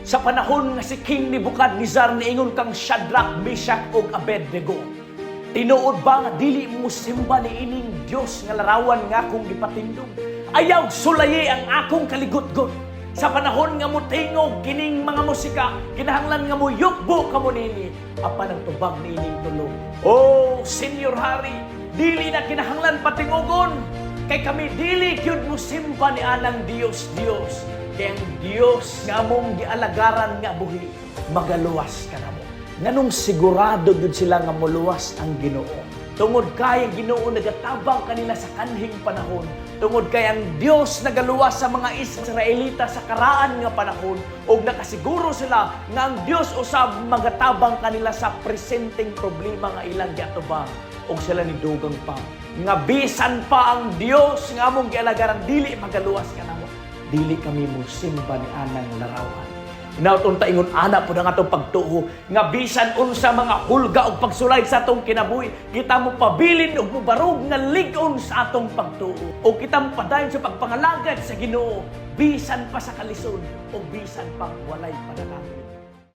Sa panahon nga si King Nebuchadnezzar niingon kang Shadrach, Meshach ug Abednego. Tinuod ba nga dili mo simba ni ining Dios nga larawan nga akong gipatindog? Ayaw sulayi ang akong kaligotgot. Sa panahon nga mo tingog kining mga musika, kinahanglan nga mo yukbo kamo nini apan ang tubag ni ining tulong. Oh, Senior Hari, dili na kinahanglan patingogon. Kay kami dili gyud mo simba ni anang Dios. Kay ang Dios nga mong gialagaran nga buhi, magaluwas ka na mo. Nganong sigurado gyud sila nga moluwas ang Ginoo. Tungod kay ang Ginoo nagatabang kanila sa kanhing panahon. Tungod kay ang Dios nagaluwas sa mga Israelita sa karaan nga panahon ug nakasiguro sila nga ang Dios usab magatabang kanila sa presenteng problema nga ilang giatubang ug sila ni dugang pa. Nga bisan pa ang Dios nga among gialagaran dili magaluwas ka namo. Dili kami mo simba ni anang larawan. Inaot ta ingon ana po ang atong pagtuo nga bisan unsa mga hulga ug pagsulay sa atong kinabuhi, kita mo pabilin ug mubarog nga lig-on sa atong pagtuo. O kita mo padayon sa pagpangalagad sa Ginoo bisan pa sa kalisod o bisan pang walay panalangin.